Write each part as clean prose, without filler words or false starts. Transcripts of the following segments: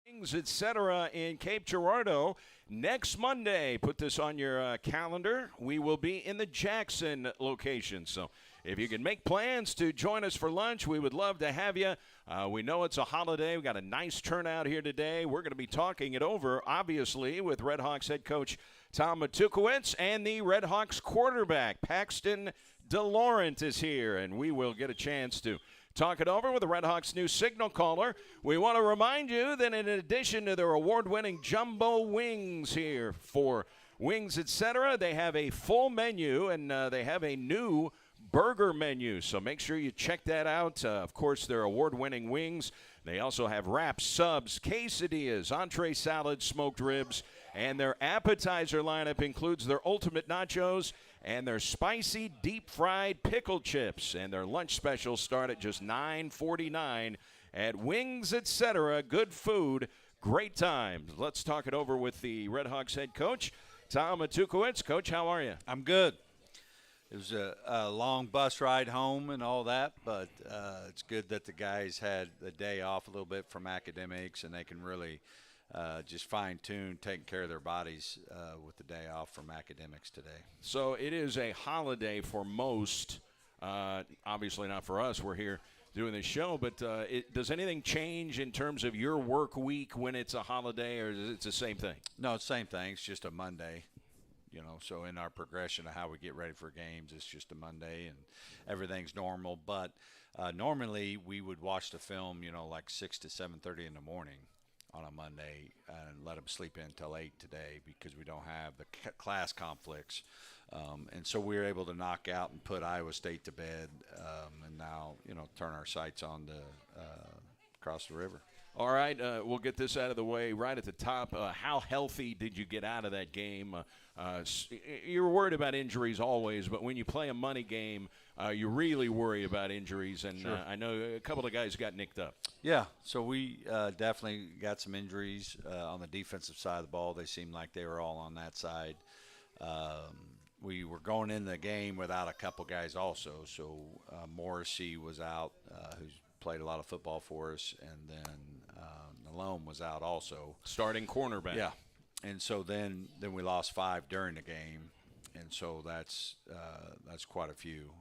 Wings, etc. in Cape Girardeau next Monday. Put this on your calendar. We will be in the Jackson location. So if you can make plans to join us for lunch, we would love to have you. We know it's a holiday. We got a nice turnout here today. We're going to be talking it over, obviously, with Red Hawks head coach Tom Matukowicz and the Red Hawks quarterback Paxton Delorent is here, and we will get a chance to talk it over with the Red Hawks' new signal caller. We want to remind you that in addition to their award-winning jumbo wings here for Wings, etc., they have a full menu, and they have a new burger menu. So make sure you check that out. Of course, their award-winning wings. They also have wraps, subs, quesadillas, entree salads, smoked ribs, and their appetizer lineup includes their ultimate nachos and their spicy deep-fried pickle chips. And their lunch specials start at just $9.49 at Wings, etc. Good food, great times. Let's talk it over with the Red Hawks head coach, Tom Matukowicz. Coach, how are you? I'm good. It was a long bus ride home and all that, but it's good that the guys had the day off a little bit from academics, and they can really just fine-tune taking care of their bodies with the day off from academics today. So it is a holiday for most, obviously not for us. We're here doing this show, but does anything change in terms of your work week when it's a holiday, or is it the same thing? No, it's the same thing. It's just a Monday. So in our progression of how we get ready for games, it's just a Monday and everything's normal. But normally we would watch the film, like 6 to 7:30 in the morning on a Monday and let them sleep in until 8 today because we don't have the class conflicts. And so we were able to knock out and put Iowa State to bed and now, turn our sights on to across the river. All right, we'll get this out of the way right at the top. How healthy did you get out of that game? You're worried about injuries always, but when you play a money game, you really worry about injuries. And sure. I know a couple of guys got nicked up. Yeah, so we definitely got some injuries on the defensive side of the ball. They seemed like they were all on that side. We were going in the game without a couple guys also. So Morrissey was out, who's played a lot of football for us, and then Malone was out also. Starting cornerback. Yeah, and so then we lost 5 during the game, and so that's quite a few.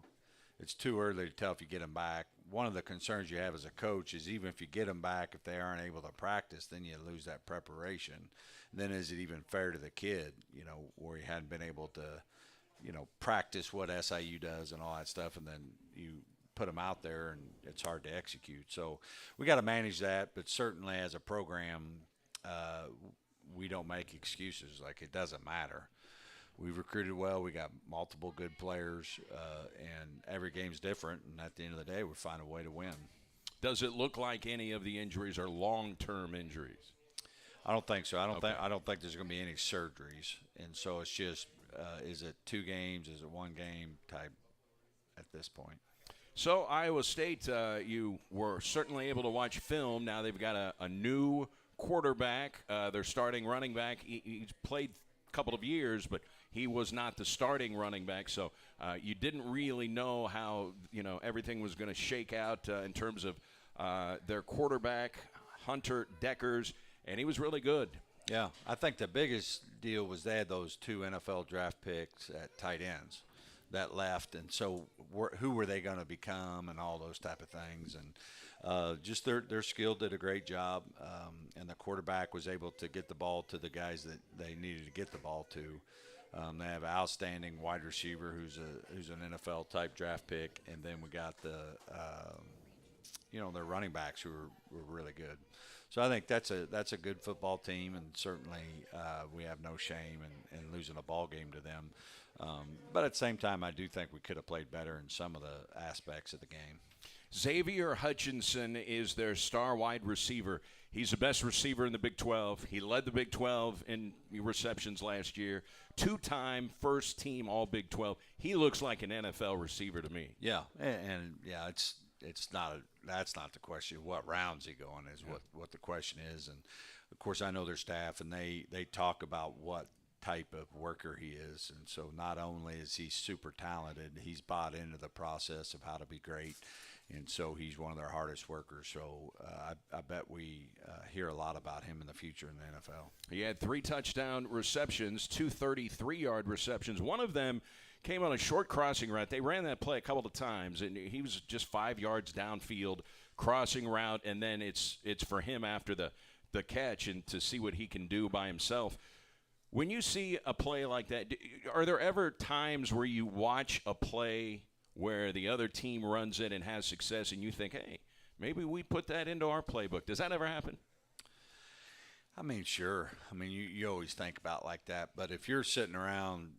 It's too early to tell if you get them back. One of the concerns you have as a coach is even if you get them back, if they aren't able to practice, then you lose that preparation. And then is it even fair to the kid, where he hadn't been able to, practice what SIU does and all that stuff, and then you put them out there and it's hard to execute. So we got to manage that, but certainly as a program, we don't make excuses. Like, it doesn't matter. We've recruited well. We got multiple good players, and every game's different. And at the end of the day, we find a way to win. Does it look like any of the injuries are long-term injuries? I don't think so. I don't think there's going to be any surgeries. And so it's just, is it 2 games? Is it 1 game type at this point? So Iowa State, you were certainly able to watch film. Now they've got a new quarterback. Their starting running back. He's played a couple of years, but he was not the starting running back. So you didn't really know how everything was going to shake out in terms of their quarterback, Hunter Deckers, and he was really good. Yeah, I think the biggest deal was they had those 2 NFL draft picks at tight ends that left, and so who were they going to become and all those type of things. And just their skill did a great job, and the quarterback was able to get the ball to the guys that they needed to get the ball to. They have an outstanding wide receiver who's an NFL type draft pick, and then we got their running backs who were really good. So I think that's a good football team, and certainly we have no shame in losing a ball game to them. But at the same time, I do think we could have played better in some of the aspects of the game. Xavier Hutchinson is their star wide receiver. He's the best receiver in the Big 12. He led the Big 12 in receptions last year. 2-time first team All Big 12. He looks like an NFL receiver to me. Yeah, and it's not that's not the question. What round's he going is what the question is. And of course I know their staff, and they talk about what type of worker he is. And so not only is he super talented, he's bought into the process of how to be great. And so he's one of their hardest workers. So I bet we hear a lot about him in the future in the NFL. He had 3 touchdown receptions, 2 33-yard receptions. One of them came on a short crossing route. They ran that play a couple of times, and he was just 5 yards downfield, crossing route, and then it's for him after the catch and to see what he can do by himself. When you see a play like that, are there ever times where you watch a play where the other team runs it and has success and you think, hey, maybe we put that into our playbook? Does that ever happen? I mean, sure. I mean, you always think about like that. But if you're sitting around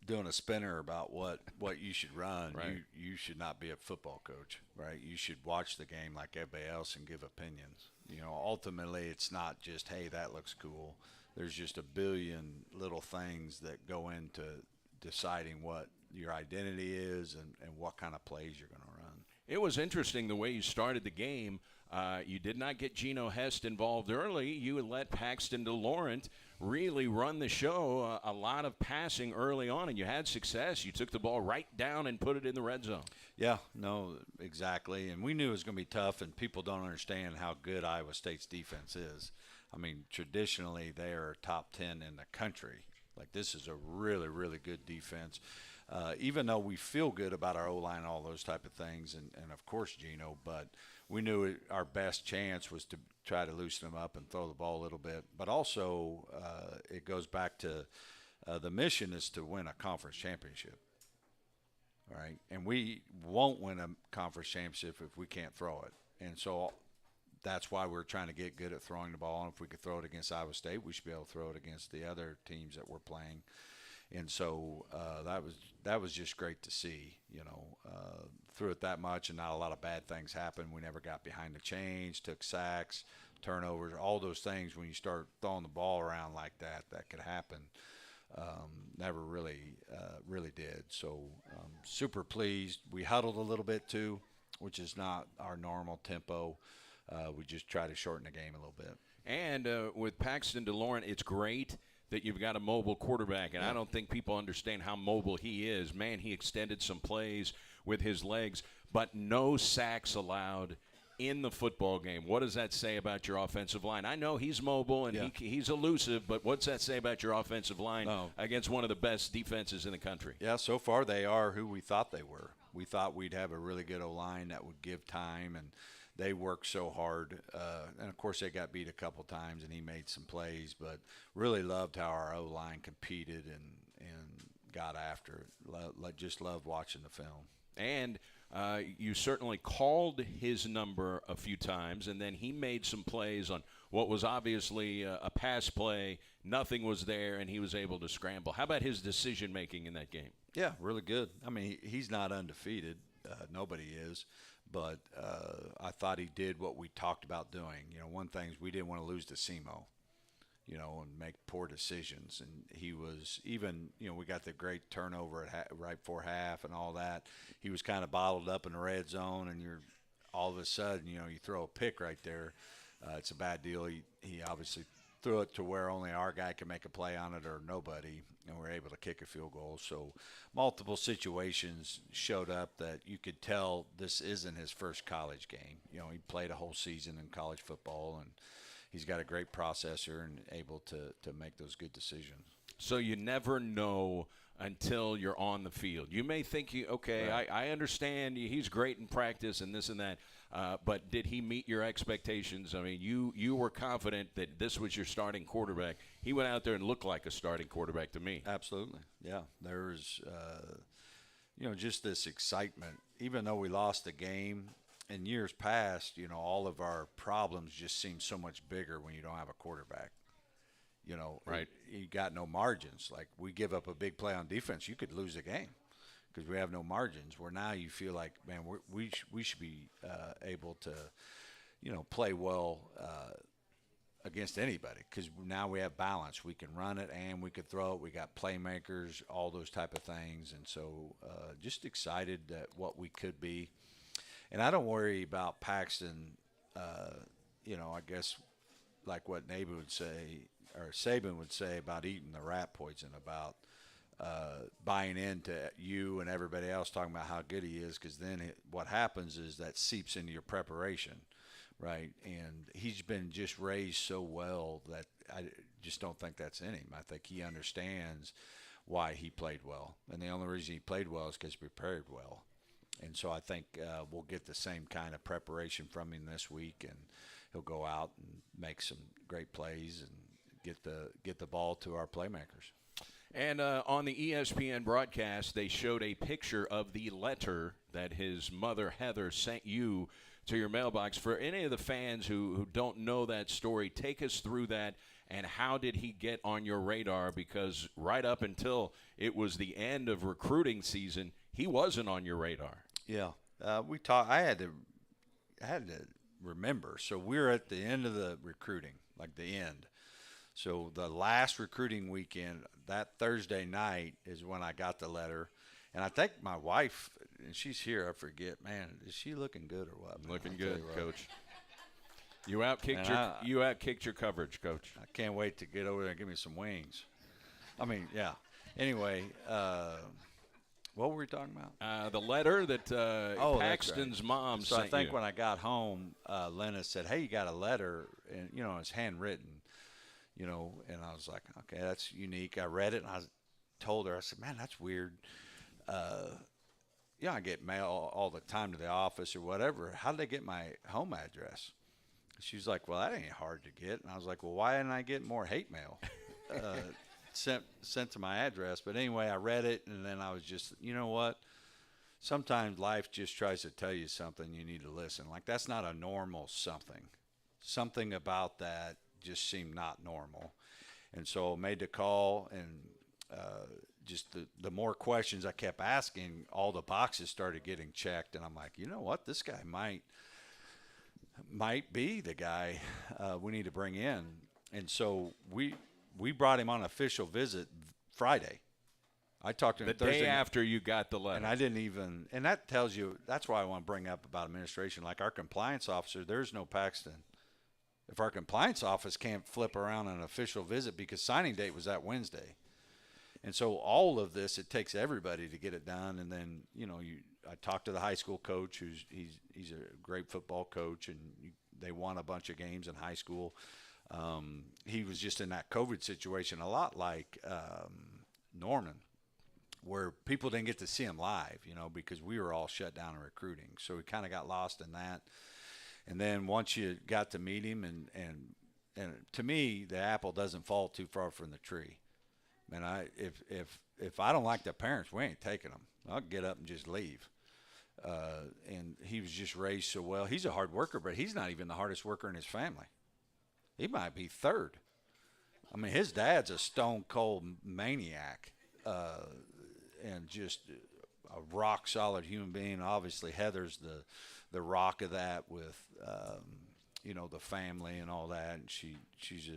doing a spinner about what you should run, right, you should not be a football coach, right? You should watch the game like everybody else and give opinions. You know, ultimately it's not just, hey, that looks cool. There's just a billion little things that go into deciding what your identity is and what kind of plays you're going to run. It was interesting the way you started the game. You did not get Geno Hess involved early. You let Paxton Delorent really run the show, a lot of passing early on, and you had success. You took the ball right down and put it in the red zone. Yeah, no, exactly. And we knew it was going to be tough, and people don't understand how good Iowa State's defense is. I mean, traditionally, they are top 10 in the country. Like, this is a really, really good defense. Even though we feel good about our O-line and all those type of things, and of course Geno, but we knew our best chance was to try to loosen them up and throw the ball a little bit. But also it goes back to the mission is to win a conference championship, all right? And we won't win a conference championship if we can't throw it. And so that's why we're trying to get good at throwing the ball. And if we could throw it against Iowa State, we should be able to throw it against the other teams that we're playing. And so that was just great to see, threw it that much and not a lot of bad things happened. We never got behind the chains, took sacks, turnovers, all those things. When you start throwing the ball around like that could happen. Never really did. So super pleased. We huddled a little bit too, which is not our normal tempo. We just try to shorten the game a little bit. And with Paxton Delorent, it's great that you've got a mobile quarterback, and yeah. I don't think people understand how mobile he is. Man, he extended some plays with his legs, but no sacks allowed in the football game. What does that say about your offensive line? I know he's mobile and he's elusive, but what's that say about your offensive line against one of the best defenses in the country? Yeah, so far they are who we thought they were. We thought we'd have a really good O-line that would give time, and they worked so hard. And, of course, they got beat a couple times, and he made some plays. But really loved how our O-line competed and got after it. Just loved watching the film. And you certainly called his number a few times, and then he made some plays on what was obviously a pass play. Nothing was there, and he was able to scramble. How about his decision-making in that game? Yeah, really good. I mean, he's not undefeated. Nobody is. But I thought he did what we talked about doing. One thing is we didn't want to lose to SEMO, and make poor decisions. And he was even, we got the great turnover right before half and all that. He was kind of bottled up in the red zone, and you're all of a sudden, you throw a pick right there. It's a bad deal. He obviously threw it to where only our guy could make a play on it or nobody, and we're able to kick a field goal. So multiple situations showed up that you could tell this isn't his first college game. He played a whole season in college football, and he's got a great processor and able to make those good decisions. So you never know until you're on the field. You may think, right. I understand he's great in practice and this and that, but did he meet your expectations? I mean, you were confident that this was your starting quarterback. He went out there and looked like a starting quarterback to me. Absolutely, yeah. There's, just this excitement. Even though we lost the game in years past, all of our problems just seem so much bigger when you don't have a quarterback. Right. You got no margins. Like, we give up a big play on defense, you could lose the game because we have no margins. Where now you feel like, man, we should be able to, play well against anybody because now we have balance. We can run it and we could throw it. We got playmakers, all those type of things. And so just excited that what we could be. And I don't worry about Paxton, I guess like what Saban would say about eating the rat poison about buying into you and everybody else talking about how good he is, because then what happens is that seeps into your preparation, right? And he's been just raised so well that I just don't think that's in him. I think he understands why he played well, and the only reason he played well is because he prepared well. And so I think we'll get the same kind of preparation from him this week, and he'll go out and make some great plays and get the ball to our playmakers. And on the ESPN broadcast, they showed a picture of the letter that his mother, Heather, sent you to your mailbox. For any of the fans who don't know that story, take us through that, and how did he get on your radar? Because right up until it was the end of recruiting season, he wasn't on your radar. Yeah, we talked. I had to remember. So we're at the end of the recruiting, like the end. So the last recruiting weekend, that Thursday night, is when I got the letter. And I think my wife, and she's here, I forget, man, is she looking good or what? Looking good, Coach. You outkicked your coverage, Coach. I can't wait to get over there and give me some wings. I mean, yeah. Anyway, what were we talking about? The letter that Paxton's mom so sent I think you. when I got home, Lena said, "Hey, you got a letter," and it's handwritten. And I was like, okay, that's unique. I read it, and I told her, I said, man, that's weird. I get mail all the time to the office or whatever. How did they get my home address? She was like, well, that ain't hard to get. And I was like, well, why didn't I get more hate mail sent to my address? But anyway, I read it, and then I was just, you know what? Sometimes life just tries to tell you something, you need to listen. Like, that's not a normal something. Something about that just seemed not normal. And so I made the call, and just the more questions I kept asking, all the boxes started getting checked. And I'm like, you know what? This guy might be the guy we need to bring in. And so we brought him on an official visit Friday. I talked to him the Thursday day after you got the letter. And I didn't even – and that tells you – that's why I want to bring up about administration. Like our compliance officer, there's no Paxton. If our compliance office can't flip around an official visit, because signing date was that Wednesday. And so all of this, it takes everybody to get it done. And then, I talked to the high school coach, he's a great football coach, and they won a bunch of games in high school. He was just in that COVID situation a lot like Norman, where people didn't get to see him live, because we were all shut down in recruiting. So we kind of got lost in that. And then once you got to meet him, and to me, the apple doesn't fall too far from the tree. Man, if I don't like the parents, we ain't taking them. I'll get up and just leave. And he was just raised so well. He's a hard worker, but he's not even the hardest worker in his family. He might be third. I mean, his dad's a stone-cold maniac and just a rock-solid human being. Obviously, Heather's the rock of that with, the family and all that. And she's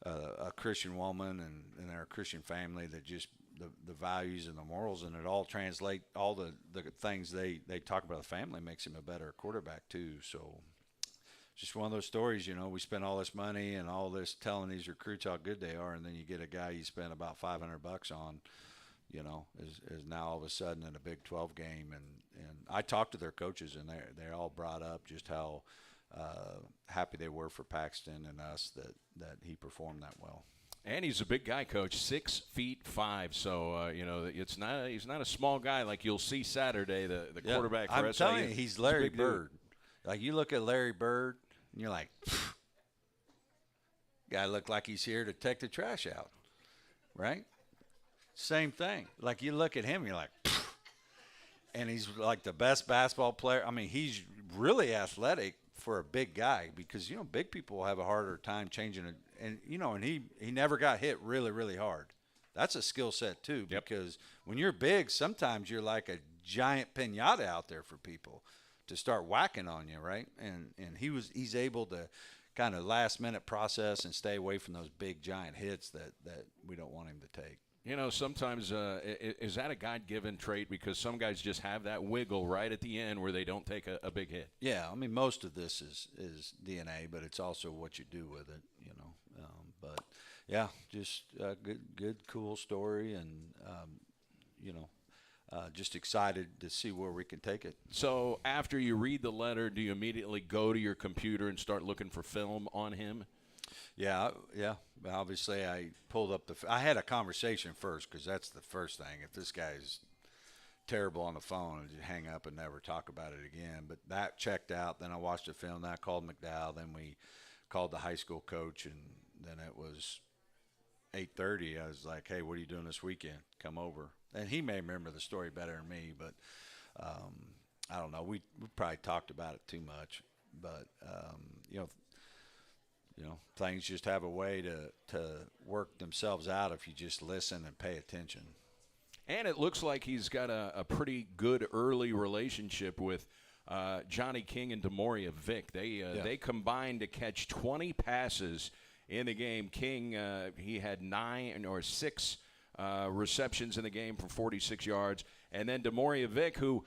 a Christian woman, and they're a Christian family that just the values and the morals, and it all translate, all the things they talk about the family makes him a better quarterback too. So just one of those stories, we spend all this money and all this telling these recruits how good they are, and then you get a guy you spend about $500 on, is now all of a sudden in a Big 12 game. And I talked to their coaches, and they all brought up just how happy they were for Paxton and us that he performed that well. And he's a big guy, Coach, 6'5". So he's not a small guy like you'll see Saturday. The quarterback for SIU. I'm telling you, he's Larry Bird. Like, you look at Larry Bird, and you're like, guy looked like he's here to take the trash out, right? Same thing. Like, you look at him, you're like, and he's like the best basketball player. I mean, he's really athletic for a big guy, because big people have a harder time changing it. And and he never got hit really, really hard. That's a skill set too, because when you're big, sometimes you're like a giant piñata out there for people to start whacking on you, right? And he's able to kind of last minute process and stay away from those big giant hits that we don't want him to take. Sometimes is that a God-given trait? Because some guys just have that wiggle right at the end where they don't take a big hit. Yeah, I mean, most of this is DNA, but it's also what you do with it, But Yeah, just a good, cool story, and just excited to see where we can take it. So after you read the letter, do you immediately go to your computer and start looking for film on him? Yeah. Obviously, I pulled up I had a conversation first, because that's the first thing. If this guy's terrible on the phone, I'd just hang up and never talk about it again. But that checked out. Then I watched the film. Then I called Mcdowell. Then we called the high school coach, and then it was 8:30. I was like, "Hey, what are you doing this weekend? Come over." And he may remember the story better than me, but I don't know. We probably talked about it too much, but things just have a way to work themselves out if you just listen and pay attention. And it looks like he's got a pretty good early relationship with Johnny King and Demoria Vick. They combined to catch 20 passes in the game. King, he had 9 or 6 receptions in the game for 46 yards. And then Demoria Vick, who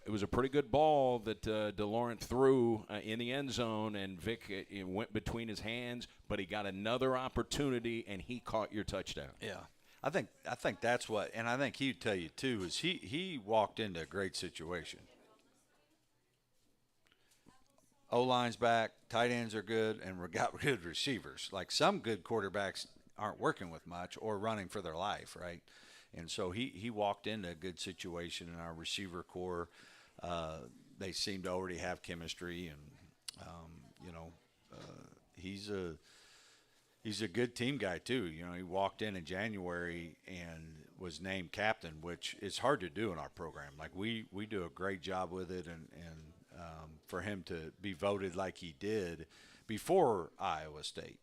it was a pretty good ball that Delorent threw in the end zone, and Vick it went between his hands, but he got another opportunity, and he caught your touchdown. Yeah. I think that's what, and I think he'd tell you too, is he walked into a great situation. O-line's back, tight ends are good, and we got good receivers. Like, some good quarterbacks aren't working with much or running for their life, right? And so he walked into a good situation in our receiver core. They seem to already have chemistry, and he's a good team guy too. He walked in January and was named captain, which is hard to do in our program. Like, we do a great job with it, and for him to be voted like he did before Iowa State.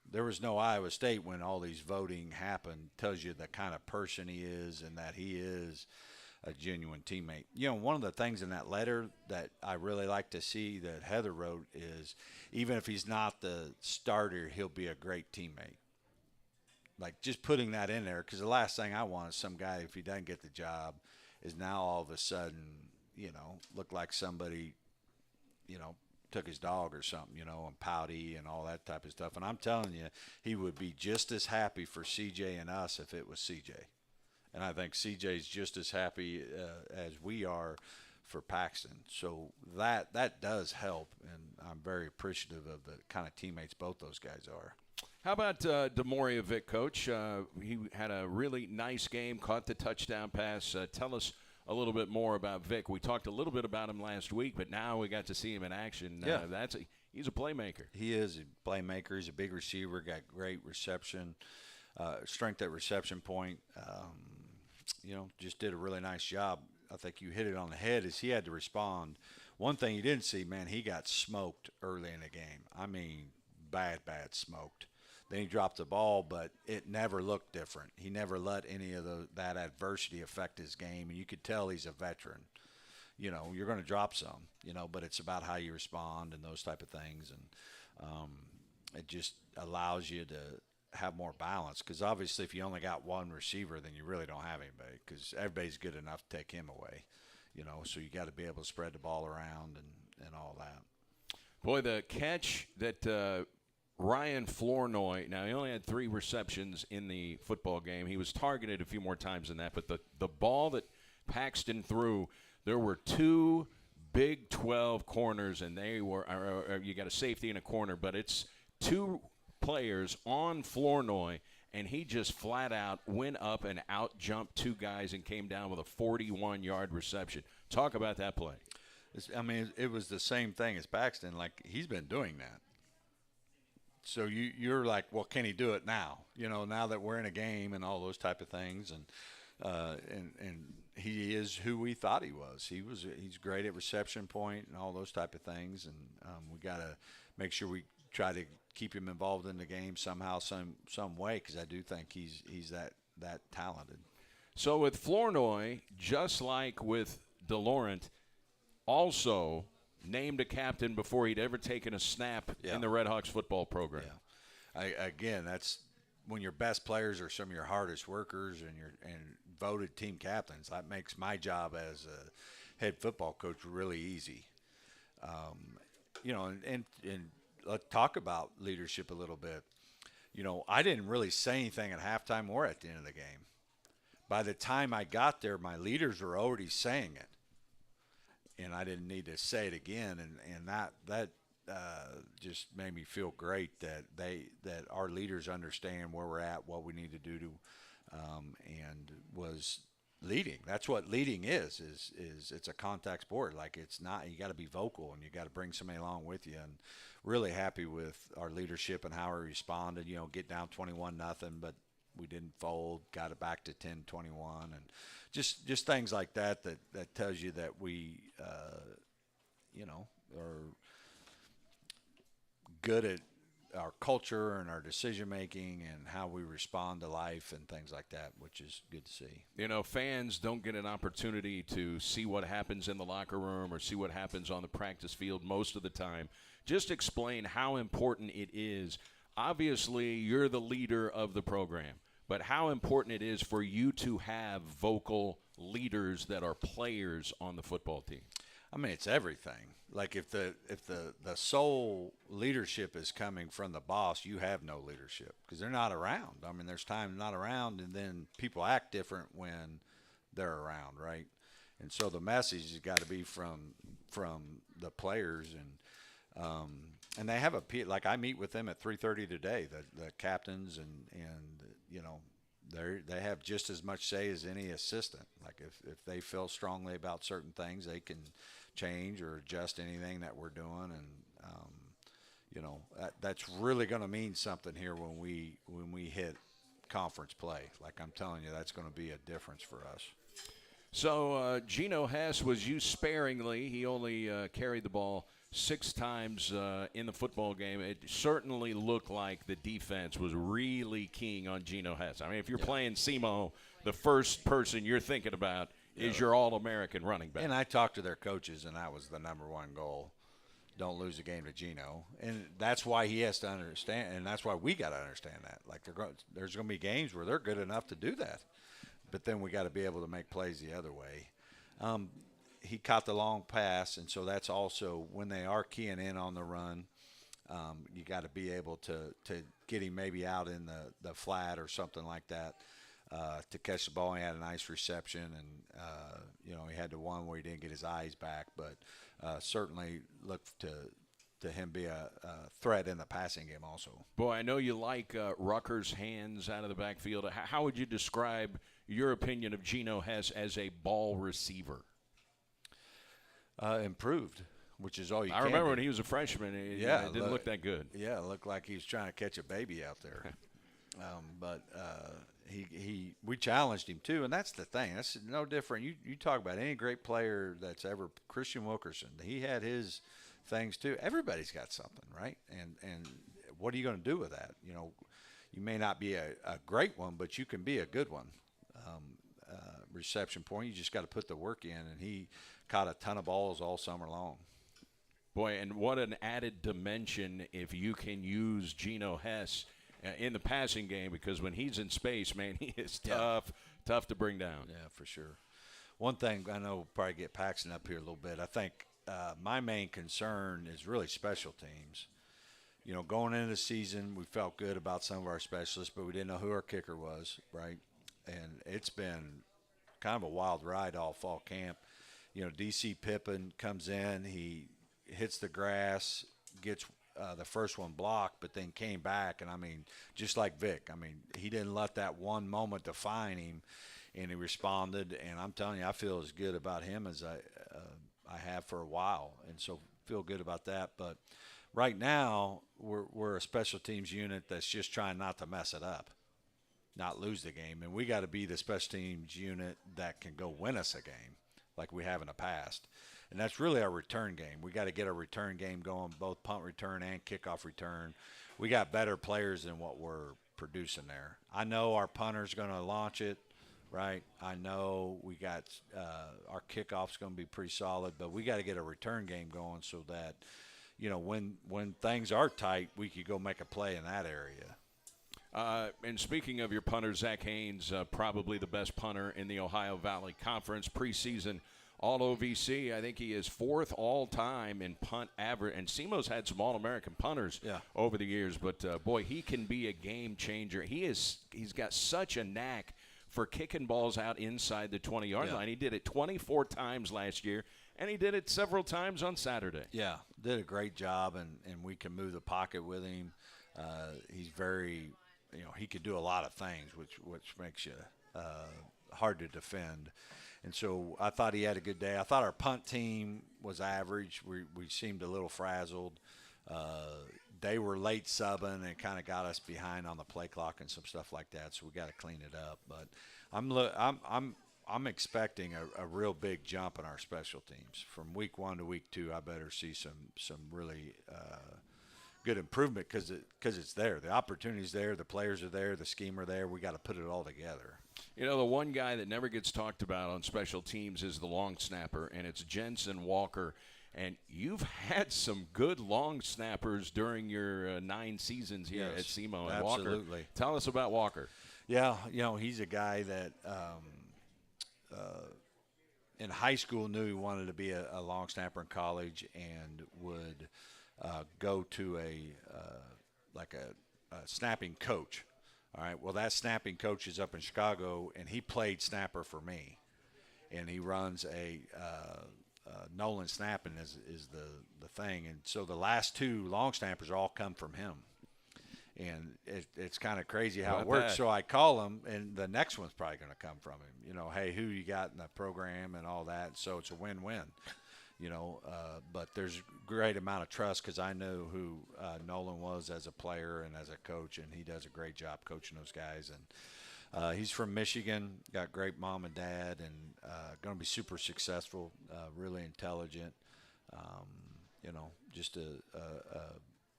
There was no Iowa State when all these voting happened. Tells you the kind of person he is, and that he is a genuine teammate. One of the things in that letter that I really like to see that Heather wrote is, even if he's not the starter, he'll be a great teammate. Like, just putting that in there, because the last thing I want is some guy, if he doesn't get the job, is now all of a sudden, look like somebody, took his dog or something, and pouty and all that type of stuff. And I'm telling you, he would be just as happy for CJ and us if it was CJ. And I think CJ's just as happy as we are for Paxton. So that does help, and I'm very appreciative of the kind of teammates both those guys are. How about Demoria Vick, Coach? He had a really nice game, caught the touchdown pass. Tell us a little bit more about Vick. We talked a little bit about him last week, but now we got to see him in action. Yeah. He's a playmaker. He is a playmaker. He's a big receiver, got great reception, strength at reception point. Just did a really nice job. I think you hit it on the head, as he had to respond. One thing you didn't see, man, he got smoked early in the game. I mean, bad smoked. Then he dropped the ball, but it never looked different. He never let any of that adversity affect his game, and you could tell he's a veteran. You're going to drop some, but it's about how you respond and those type of things, and it just allows you to have more balance, because obviously if you only got one receiver, then you really don't have anybody, because everybody's good enough to take him away, so you got to be able to spread the ball around and all that. Boy, the catch that Ryan Flournoy, now he only had 3 receptions in the football game. He was targeted a few more times than that, but the ball that Paxton threw, there were 2 Big 12 corners, and they were you got a safety and a corner, but it's 2 players on Flournoy, and he just flat out went up and out jumped 2 guys and came down with a 41-yard reception. Talk about that play. It was the same thing as Paxton. Like, he's been doing that. So you're like, well, can he do it now? Now that we're in a game and all those type of things, and he is who we thought he was. He's great at reception point and all those type of things, and we got to make sure we try to keep him involved in the game somehow, some way, because I do think he's that talented. So with Flournoy, just like with Delorent, also named a captain before he'd ever taken a snap in the Red Hawks football program. Yeah. Again, that's when your best players are some of your hardest workers and voted team captains. That makes my job as a head football coach really easy. And let's talk about leadership a little bit. I didn't really say anything at halftime or at the end of the game. By the time I got there, my leaders were already saying it, and I didn't need to say it again. And that just made me feel great that our leaders understand where we're at, what we need to do and was leading. That's what leading is it's a contact sport. Like, it's not, you got to be vocal and you got to bring somebody along with you. And really happy with our leadership and how we responded. Get down 21-0, but we didn't fold, got it back to 10-21, and just things like that tells you that we are good at our culture and our decision making and how we respond to life and things like that, which is good to see. Fans don't get an opportunity to see what happens in the locker room or see what happens on the practice field most of the time. Just explain how important it is. Obviously, you're the leader of the program, but how important it is for you to have vocal leaders that are players on the football team. I mean, it's everything. Like, if the sole leadership is coming from the boss, you have no leadership because they're not around. I mean, there's times not around, and then people act different when they're around, right? And so the message has got to be from the players, and they have like, I meet with them at 3:30 today, the captains, and they have just as much say as any assistant. Like, if they feel strongly about certain things, they can change or adjust anything that we're doing, and that's really going to mean something here when we hit conference play. Like, I'm telling you, that's going to be a difference for us. So Geno Hess was used sparingly. He only carried the ball 6 times in the football game. It certainly looked like the defense was really keying on Geno Hess. I mean, if you're playing SEMO, the first person you're thinking about is your All-American running back. And I talked to their coaches, and that was the number one goal. Don't lose the game to Geno. And that's why he has to understand, and that's why we got to understand that. Like, there's going to be games where they're good enough to do that. But then we got to be able to make plays the other way. He caught the long pass, and so that's also when they are keying in on the run, you got to be able to get him maybe out in the flat or something like that to catch the ball. He had a nice reception, and he had the one where he didn't get his eyes back, but certainly look to him be a threat in the passing game also. Boy, I know you like Rutgers' hands out of the backfield. How would you describe your opinion of Geno Hess as a ball receiver? Improved, which is all you can I remember do. when he was a freshman, it didn't look that good. Yeah, it looked like he was trying to catch a baby out there. But we challenged him too, and that's the thing. That's no different. You talk about any great player that's ever, Christian Wilkerson, he had his things too. Everybody's got something, right? And what are you going to do with that? You may not be a great one, but you can be a good one. Reception point, you just got to put the work in, and he caught a ton of balls all summer long. Boy, and what an added dimension if you can use Geno Hess in the passing game, because when he's in space, man, he is tough to bring down. Yeah, for sure. One thing, I know we'll probably get Paxton up here a little bit. I think my main concern is really special teams. Going into the season, we felt good about some of our specialists, but we didn't know who our kicker was, right? And it's been kind of a wild ride all fall camp. DC Pippin comes in, he hits the grass, gets the first one blocked, but then came back, and I mean, just like Vic, I mean, he didn't let that one moment define him, and he responded. And I'm telling you, I feel as good about him as I have for a while, and so feel good about that. But right now, we're a special teams unit that's just trying not to mess it up, not lose the game, and we got to be the special teams unit that can go win us a game like we have in the past. And that's really our return game. We got to get our return game going, both punt return and kickoff return. We got better players than what we're producing there. I know our punter's going to launch it, right? I know we got our kickoff's going to be pretty solid, but we got to get a return game going so that, when things are tight, we could go make a play in that area. And speaking of your punter, Zach Haynes, probably the best punter in the Ohio Valley Conference. Preseason All OVC. I think he is 4th all time in punt average. And SEMO's had some All-American punters over the years, but boy, he can be a game changer. He's got such a knack for kicking balls out inside the 20-yard line. He did it 24 times last year, and he did it several times on Saturday. Yeah, did a great job, and we can move the pocket with him. He's very, he could do a lot of things, which makes you hard to defend. And so I thought he had a good day. I thought our punt team was average. We seemed a little frazzled. They were late subbing and kind of got us behind on the play clock and some stuff like that. So we got to clean it up. But I'm expecting a real big jump in our special teams from week 1 to week 2. I better see some really good improvement because it's there. The opportunity's there. The players are there. The scheme are there. We got to put it all together. The one guy that never gets talked about on special teams is the long snapper, and it's Jensen Walker. And you've had some good long snappers during your 9 seasons here at SEMO. And absolutely. Walker, tell us about Walker. Yeah, he's a guy that in high school knew he wanted to be a long snapper in college and would go to a snapping coach. All right, well, that snapping coach is up in Chicago, and he played snapper for me. And he runs a Nolan snapping is the thing. And so the last 2 long snappers all come from him. And it's kind of crazy how it works. So I call him, and the next one's probably going to come from him. Hey, who you got in the program and all that. So it's a win-win. But there's a great amount of trust because I know who Nolan was as a player and as a coach, and he does a great job coaching those guys. And he's from Michigan, got great mom and dad, and going to be super successful, really intelligent. Just a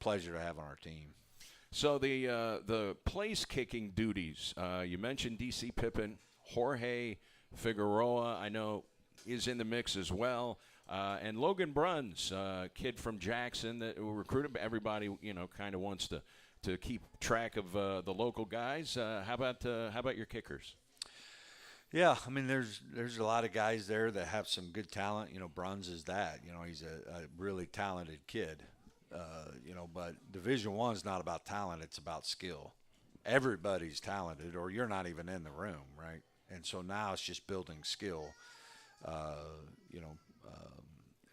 pleasure to have on our team. So the place kicking duties, you mentioned D.C. Pippin, Jorge Figueroa, I know is in the mix as well. And Logan Bruns, kid from Jackson that recruited everybody, kind of wants to keep track of the local guys. How about your kickers? Yeah, I mean, there's a lot of guys there that have some good talent. Bruns is that. He's a really talented kid. But Division I is not about talent; it's about skill. Everybody's talented, or you're not even in the room, right? And so now it's just building skill.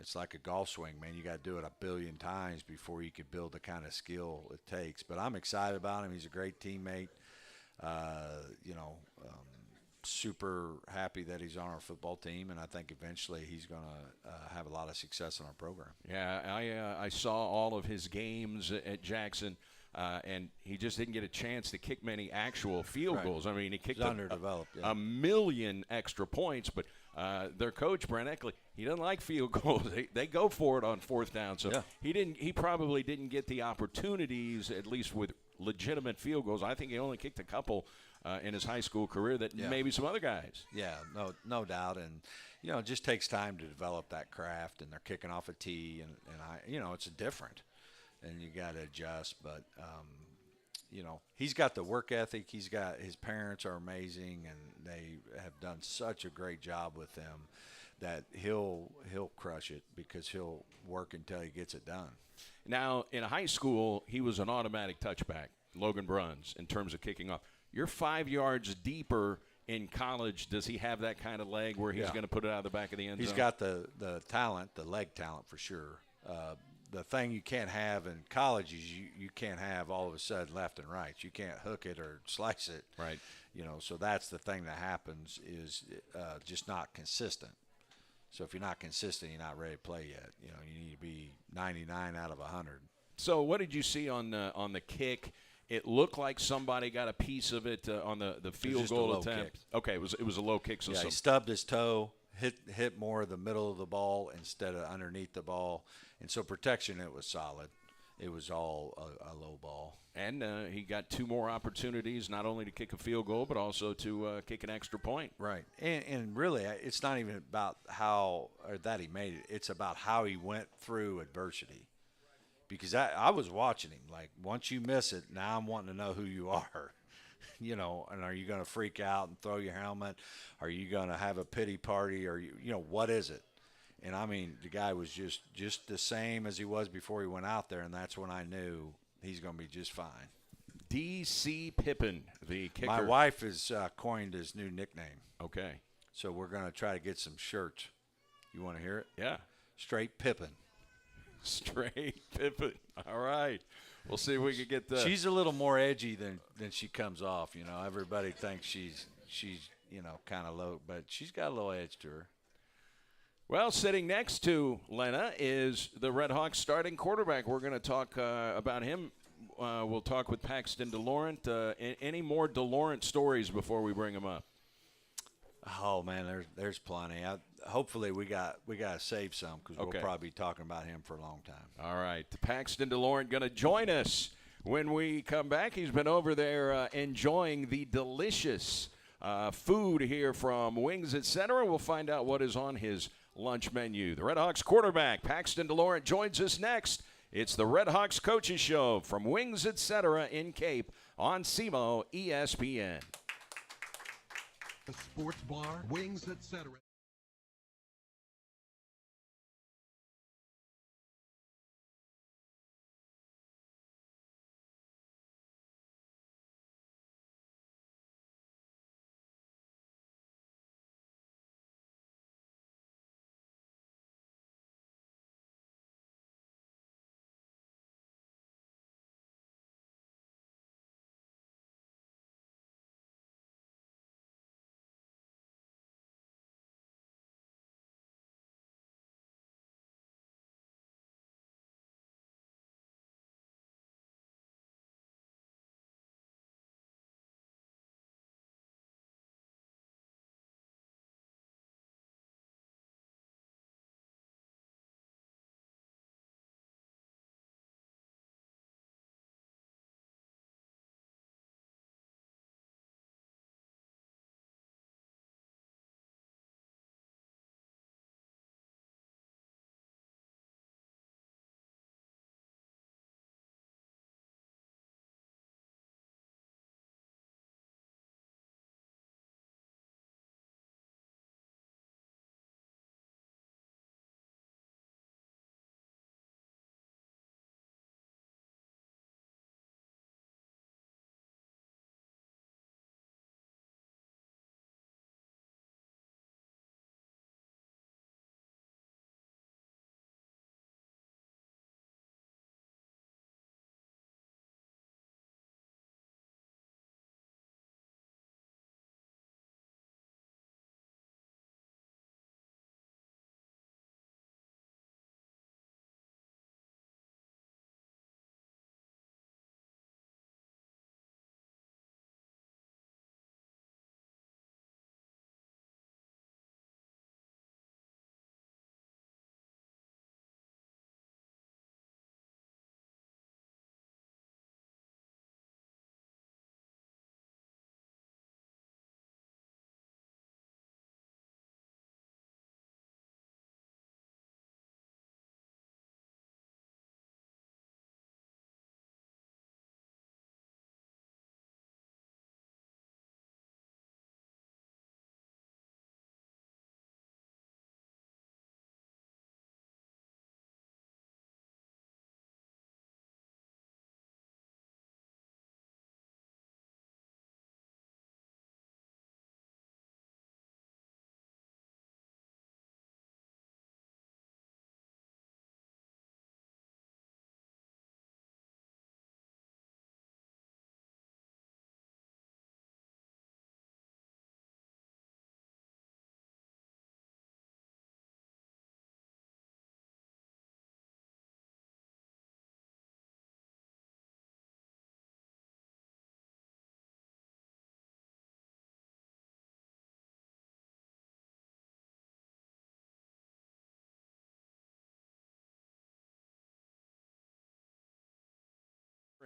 It's like a golf swing, man. You got to do it 1 billion times before you can build the kind of skill it takes. But I'm excited about him. He's a great teammate. Super happy that he's on our football team, and I think eventually he's going to have a lot of success in our program. Yeah, I saw all of his games at Jackson, and he just didn't get a chance to kick many actual field goals. I mean, he kicked a million extra points, but their coach, Brent Eckley, he doesn't like field goals. They go for it on 4th down, so he probably didn't get the opportunities, at least with legitimate field goals. I think he only kicked a couple in his high school career that maybe some other guys. Yeah, no doubt. And, it just takes time to develop that craft, and they're kicking off a tee, and it's different, and you got to adjust. But, he's got the work ethic. His parents are amazing, and they have done such a great job with them that he'll crush it because he'll work until he gets it done. Now, in high school, he was an automatic touchback, Logan Bruns, in terms of kicking off. You're 5 yards deeper in college. Does he have that kind of leg where he's going to put it out of the back of the end zone? He's got the talent, the leg talent for sure. The thing you can't have in college is you can't have all of a sudden left and right. You can't hook it or slice it. Right. So that's the thing that happens is just not consistent. So if you're not consistent, you're not ready to play yet. You need to be 99 out of 100. So what did you see on the kick? It looked like somebody got a piece of it on the field goal attempt. Kick. Okay, it was a low kick. So he stubbed his toe, hit more of the middle of the ball instead of underneath the ball, and so protection, it was solid. It was all a low ball. And he got 2 more opportunities, not only to kick a field goal, but also to kick an extra point. Right. And really, it's not even about that he made it. It's about how he went through adversity. Because I was watching him. Like, once you miss it, now I'm wanting to know who you are. you know, and are you going to freak out and throw your helmet? Are you going to have a pity party? Or, you know, what is it? And, I mean, the guy was just the same as he was before he went out there, and that's when I knew he's going to be just fine. D.C. Pippen, the kicker. My wife has coined his new nickname. Okay. So we're going to try to get some shirts. You want to hear it? Yeah. Straight Pippen. Straight Pippen. All right. We'll see if we can get the. She's a little more edgy than she comes off. You know, everybody thinks she's you know, kind of low, but she's got a little edge to her. Well, sitting next to Lena is the Red Hawks starting quarterback. We're going to talk about him. We'll talk with Paxton Delorent. Any more Delorent stories before we bring him up? Oh man, there's plenty. Hopefully we got to save some because we'll probably be talking about him for a long time. All right, Paxton Delorent going to join us when we come back. He's been over there enjoying the delicious food here from Wings, etc. We'll find out what is on his lunch menu. The Red Hawks quarterback Paxton Delorent joins us next. It's the Red Hawks Coaches Show from Wings, etc. in Cape on SEMO ESPN. The sports bar, Wings, etc.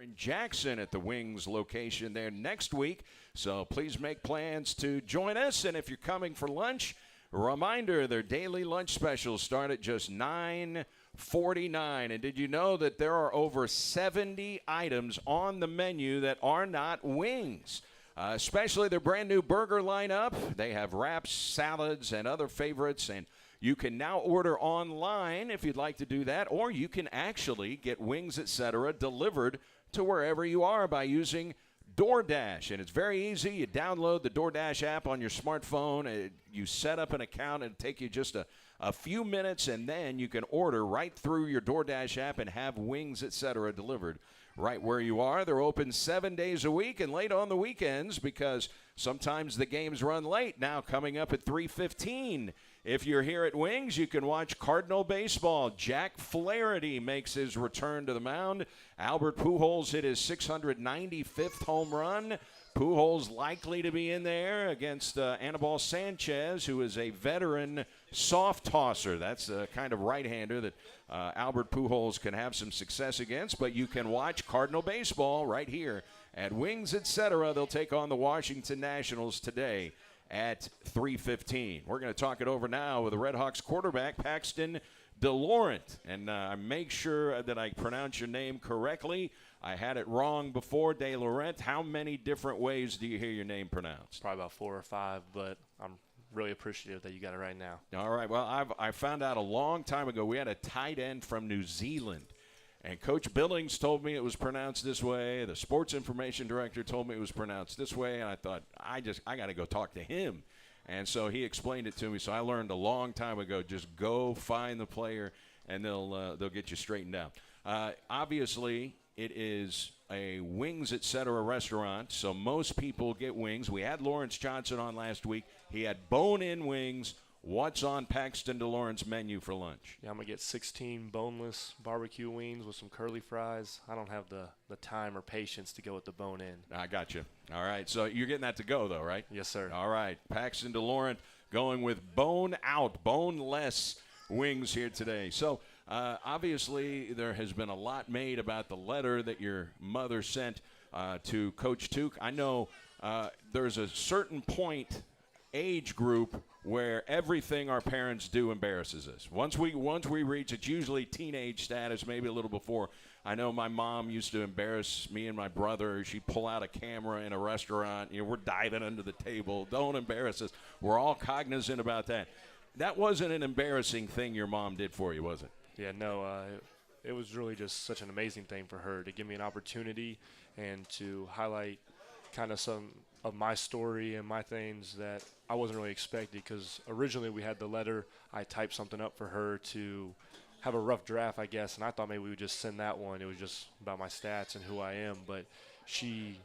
In Jackson at the Wings location there next week. So please make plans to join us. And if you're coming for lunch, a reminder, their daily lunch specials start at just $9.49. And did you know that there are over 70 items on the menu that are not wings? especially their brand new burger lineup. They have wraps, salads, and other favorites, and you can now order online if you'd like to do that, or you can actually get Wings Etc. delivered to wherever you are by using DoorDash. And it's very easy. You download the DoorDash app on your smartphone. You set up an account. It'll take you just a few minutes, and then you can order right through your DoorDash app and have Wings Etc. delivered right where you are. They're open 7 days a week and late on the weekends because sometimes the games run late. Now coming up at 3:15. If you're here at Wings, you can watch Cardinal baseball. Jack Flaherty makes his return to the mound. Albert Pujols hit his 695th home run. Pujols likely to be in there against Anibal Sanchez, who is a veteran soft tosser. That's the kind of right-hander that Albert Pujols can have some success against. But you can watch Cardinal baseball right here at Wings Etc. They'll take on the Washington Nationals today at 3:15. We're going to talk it over now with the Red Hawks quarterback, Paxton Delorent. And make sure that I pronounce your name correctly. I had it wrong before, Delorent. How many different ways do you hear your name pronounced? Probably about 4 or 5, but I'm really appreciative that you got it right now. All right. Well, I found out a long time ago we had a tight end from New Zealand. And Coach Billings told me it was pronounced this way. The sports information director told me it was pronounced this way. And I thought, I got to go talk to him. And so he explained it to me. So I learned a long time ago, just go find the player, and they'll get you straightened out. Obviously, it is a Wings Etc. restaurant, so most people get wings. We had Lawrence Johnson on last week. He had bone-in wings. What's on Paxton Delorent's menu for lunch? Yeah, I'm going to get 16 boneless barbecue wings with some curly fries. I don't have the time or patience to go with the bone in. I got you. All right, so you're getting that to go, though, right? Yes, sir. All right, Paxton Delorent going with bone-out, boneless wings here today. So, obviously, there has been a lot made about the letter that your mother sent to Coach Tuke. I know there's a certain age group where everything our parents do embarrasses us. Once we reach, it's usually teenage status, maybe a little before. I know my mom used to embarrass me and my brother. She'd pull out a camera in a restaurant. We're diving under the table. Don't embarrass us. We're all cognizant about that. That wasn't an embarrassing thing your mom did for you, was it? Yeah, no, it was really just such an amazing thing for her to give me an opportunity and to highlight kind of some of my story and my things that I wasn't really expecting, because originally we had the letter. I typed something up for her to have a rough draft, I guess, and I thought maybe we would just send that one. It was just about my stats and who I am, but she,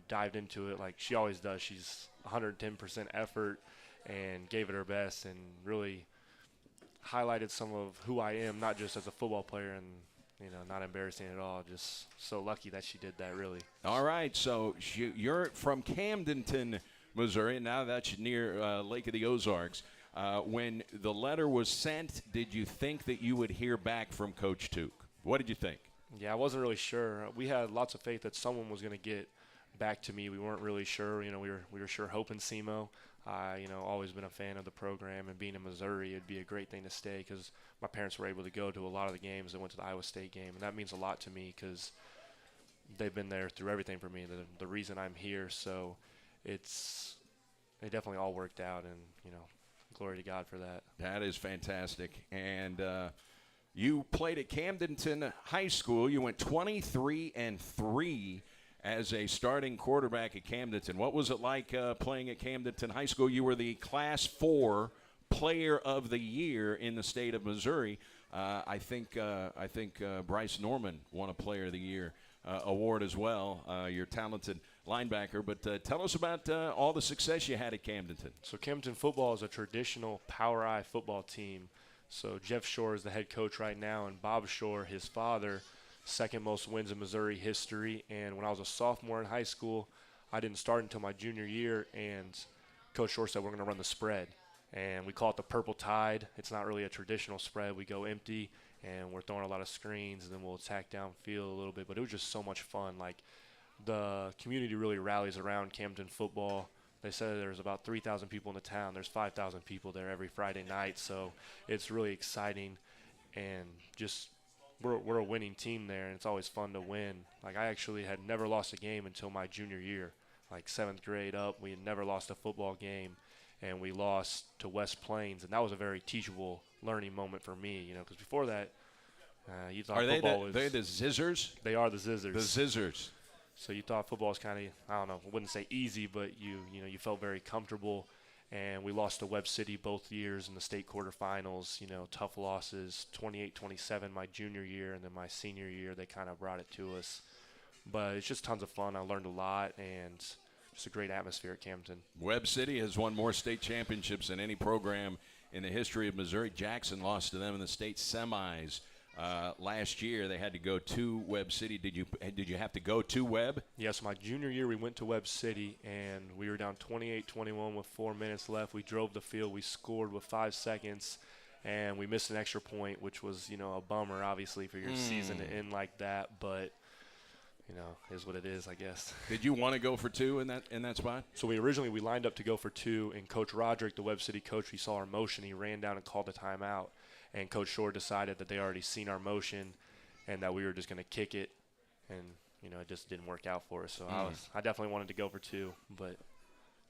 dived into it like she always does. She's 110% effort and gave it her best and really highlighted some of who I am, not just as a football player, and not embarrassing at all. Just so lucky that she did that, really. All right, so you're from Camdenton, Missouri, and now that's near Lake of the Ozarks. When the letter was sent, did you think that you would hear back from Coach Tuke? What did you think? Yeah, I wasn't really sure. We had lots of faith that someone was going to get back to me. We weren't really sure. We were sure hoping SEMO. Always been a fan of the program, and being in Missouri, it'd be a great thing to stay because my parents were able to go to a lot of the games. They went to the Iowa State game, and that means a lot to me because they've been there through everything for me, the reason I'm here. So it definitely all worked out, and, glory to God for that. That is fantastic. And you played at Camdenton High School. You went 23-3 as a starting quarterback at Camdenton. What was it like playing at Camdenton High School? You were the Class 4 Player of the Year in the state of Missouri. I think Bryce Norman won a Player of the Year award as well. You're a talented linebacker. But tell us about all the success you had at Camdenton. So Camdenton football is a traditional Power I football team. So Jeff Shore is the head coach right now, and Bob Shore, his father, second most wins in Missouri history. And when I was a sophomore in high school, I didn't start until my junior year, and Coach Shore said we're going to run the spread. And we call it the Purple Tide. It's not really a traditional spread. We go empty, and we're throwing a lot of screens, and then we'll attack downfield a little bit. But it was just so much fun. Like, the community really rallies around Camden football. They said there's about 3,000 people in the town. There's 5,000 people there every Friday night. So it's really exciting, and just we're a winning team there, and it's always fun to win. Like, I actually had never lost a game until my junior year. like 7th grade up. We had never lost a football game, and we lost to West Plains, and that was a very teachable learning moment for me, because before that, you thought football was. Are they the Zizzers? They are the Zizzers. The Zizzers. So you thought football was kind of, I don't know, I wouldn't say easy, but you felt very comfortable. And we lost to Webb City both years in the state quarterfinals, tough losses, 28-27 my junior year, and then my senior year they kind of brought it to us. But it's just tons of fun. I learned a lot, and just a great atmosphere at Camden. Webb City has won more state championships than any program in the history of Missouri. Jackson lost to them in the state semis. Last year they had to go to Webb City. Did you have to go to Webb? Yes, my junior year we went to Webb City, and we were down 28-21 with 4 minutes left. We drove the field. We scored with 5 seconds, and we missed an extra point, which was, a bummer, obviously, for your season to end like that. But, is what it is, I guess. Did you want to go for 2 in that spot? So we lined up to go for 2, and Coach Roderick, the Webb City coach, he saw our motion. He ran down and called a timeout. And Coach Shore decided that they already seen our motion and that we were just going to kick it. And, it just didn't work out for us. So I definitely wanted to go for 2, but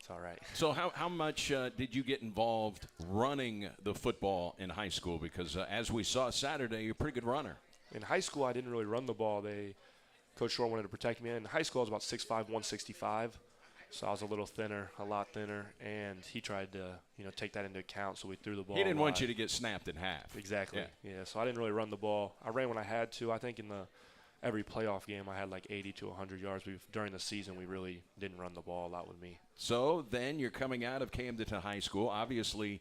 it's all right. So how much did you get involved running the football in high school? Because as we saw Saturday, you're a pretty good runner. In high school, I didn't really run the ball. Coach Shore wanted to protect me. In high school, I was about 6'5", 165. So I was a little thinner, a lot thinner, and he tried to, take that into account. So we threw the ball. He didn't want you to get snapped in half. Exactly. Yeah. So I didn't really run the ball. I ran when I had to. I think in every playoff game I had like 80 to 100 yards. During the season, we really didn't run the ball a lot with me. So then you're coming out of Camden High School. Obviously,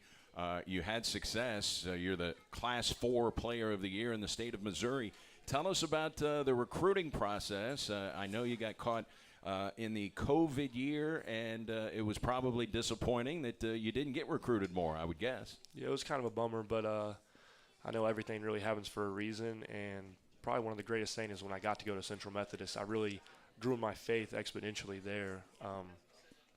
you had success. You're the Class 4 Player of the Year in the state of Missouri. Tell us about the recruiting process. I know you got caught in the COVID year, and it was probably disappointing that you didn't get recruited more, I would guess. Yeah, it was kind of a bummer, but I know everything really happens for a reason, and probably one of the greatest things is when I got to go to Central Methodist, I really grew my faith exponentially there.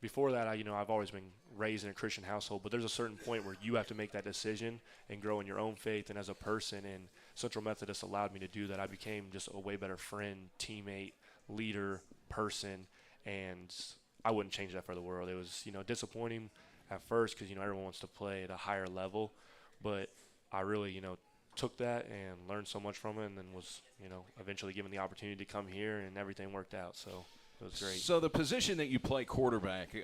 Before that, I've always been raised in a Christian household, but there's a certain point where you have to make that decision and grow in your own faith and as a person, and Central Methodist allowed me to do that. I became just a way better friend, teammate, leader, person, and I wouldn't change that for the world. It was, disappointing at first because, everyone wants to play at a higher level, but I really, took that and learned so much from it, and then was, eventually given the opportunity to come here, and everything worked out, so it was great. So the position that you play quarterback,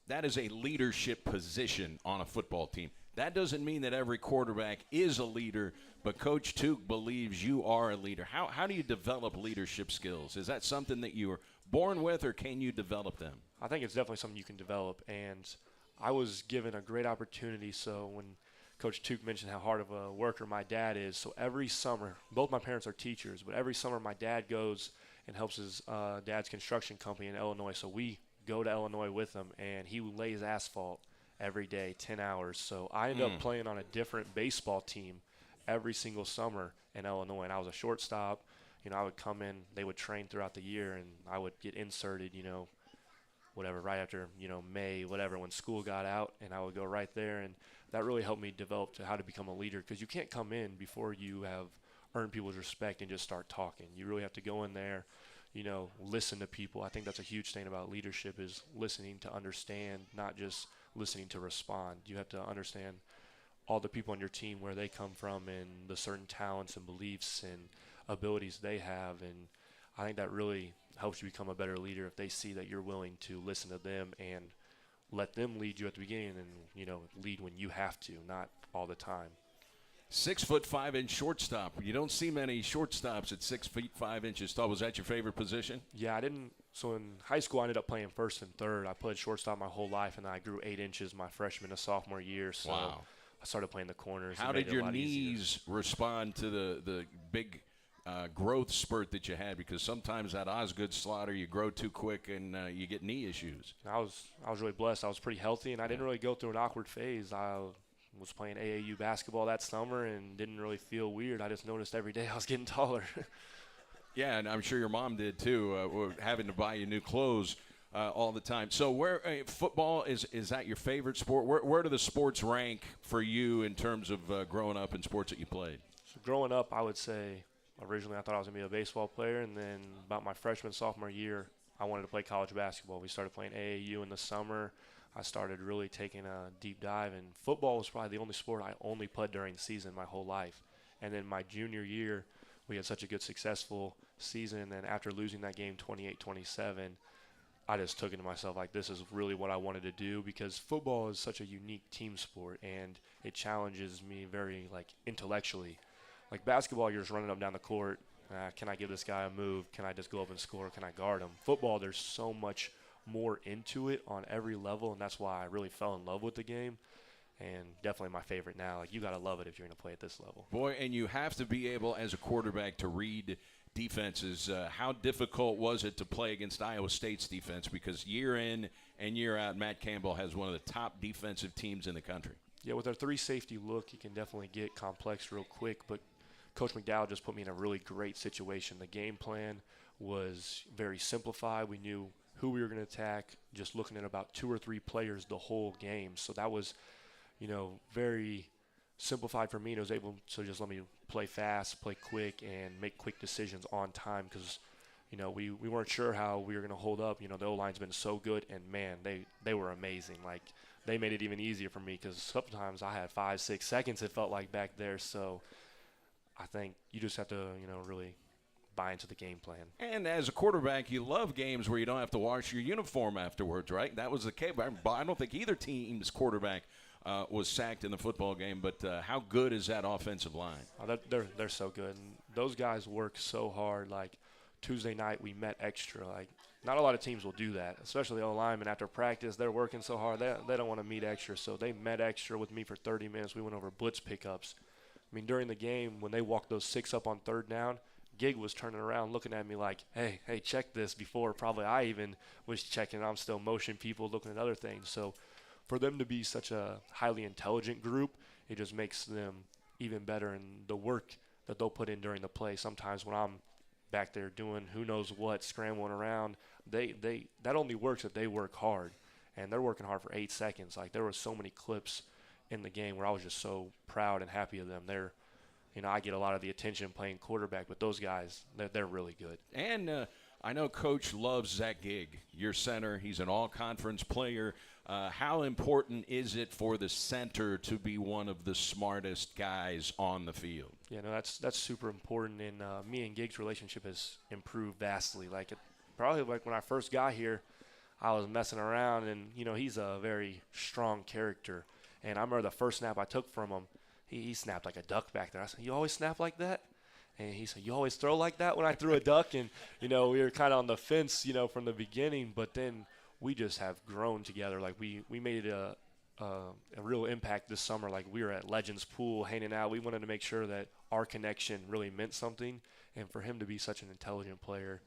that is a leadership position on a football team. That doesn't mean that every quarterback is a leader, but Coach Tuke believes you are a leader. How do you develop leadership skills? Is that something that you were born with, or can you develop them? I think it's definitely something you can develop, and I was given a great opportunity. So when Coach Tuke mentioned how hard of a worker my dad is, so every summer, both my parents are teachers, but every summer my dad goes and helps his dad's construction company in Illinois. So we go to Illinois with him, and he lays asphalt every day, 10 hours. So I ended up playing on a different baseball team every single summer in Illinois, and I was a shortstop. I would come in, they would train throughout the year, and I would get inserted, whatever, right after, May, whatever, when school got out, and I would go right there, and that really helped me develop to how to become a leader, because you can't come in before you have earned people's respect and just start talking. You really have to go in there, listen to people. I think that's a huge thing about leadership, is listening to understand, not just listening to respond. You have to understand all the people on your team, where they come from, and the certain talents and beliefs and abilities they have. And I think that really helps you become a better leader if they see that you're willing to listen to them and let them lead you at the beginning, and lead when you have to, not all the time. 6'5" shortstop. You don't see many shortstops at 6 feet 5 inches tall. Was that your favorite position? Yeah, I didn't. So in high school, I ended up playing first and third. I played shortstop my whole life, and I grew 8 inches my freshman and sophomore year. So wow. I started playing the corners. How did your knees respond to the big growth spurt that you had? Because sometimes that Osgood slaughter, you grow too quick and you get knee issues. I was really blessed. I was pretty healthy, and I didn't really go through an awkward phase. I was playing AAU basketball that summer and didn't really feel weird. I just noticed every day I was getting taller. Yeah, and I'm sure your mom did too, having to buy you new clothes all the time. So where football, is that your favorite sport? Where do the sports rank for you in terms of growing up in sports that you played? So growing up, I would say originally I thought I was going to be a baseball player, and then about my freshman, sophomore year, I wanted to play college basketball. We started playing AAU in the summer. I started really taking a deep dive, and football was probably the only sport I only played during the season my whole life. And then my junior year, we had such a good, successful season, and after losing that game 28-27, I just took it to myself, like, this is really what I wanted to do, because football is such a unique team sport, and it challenges me very, like, intellectually. Like basketball, you're just running up and down the court. Can I give this guy a move? Can I just go up and score? Can I guard him? Football, there's so much more into it on every level, and that's why I really fell in love with the game, and definitely my favorite now. Like, you got to love it if you're going to play at this level. Boy, and you have to be able, as a quarterback, to read defenses. How difficult was it to play against Iowa State's defense? Because year in and year out, Matt Campbell has one of the top defensive teams in the country. Yeah, with our 3-safety look, you can definitely get complex real quick, but Coach Mcdowell just put me in a really great situation. The game plan was very simplified. We knew who we were going to attack, just looking at about 2 or 3 players the whole game. So that was, very simplified for me, and it was able to just let me play fast, play quick, and make quick decisions on time, because we weren't sure how we were going to hold up. The O-line's been so good, and man, they were amazing. Like, they made it even easier for me, because sometimes I had 5-6 seconds, it felt like, back there. So I think you just have to really buy into the game plan. And as a quarterback, you love games where you don't have to wash your uniform afterwards, right? That was the case. I don't think either team's quarterback was sacked in the football game, but how good is that offensive line? Oh, they're so good. And those guys work so hard. Like, Tuesday night we met extra. Like, not a lot of teams will do that, especially the O-linemen. After practice, they're working so hard. They don't want to meet extra, so they met extra with me for 30 minutes. We went over blitz pickups. I mean, during the game, when they walked those 6 up on 3rd down, Gig was turning around looking at me like, hey, check this, before probably I even was checking. I'm still motion people, looking at other things. So for them to be such a highly intelligent group, it just makes them even better in the work that they'll put in during the play. Sometimes when I'm back there doing who knows what, scrambling around, that only works if they work hard. And they're working hard for 8 seconds. Like, there were so many clips in the game where I was just so proud and happy of them. I get a lot of the attention playing quarterback, but those guys, they're really good. And I know Coach loves Zach Gig, your center. He's an all-conference player. How important is it for the center to be one of the smartest guys on the field? Yeah, no, that's super important, and me and Gig's relationship has improved vastly. Probably when I first got here, I was messing around, and he's a very strong character. And I remember the first snap I took from him, he snapped like a duck back there. I said, "You always snap like that?" And he said, "You always throw like that?" When I threw a duck, and we were kind of on the fence, from the beginning, but then we just have grown together. Like, we made a real impact this summer. Like, we were at Legends Pool hanging out. We wanted to make sure that our connection really meant something, and for him to be such an intelligent player,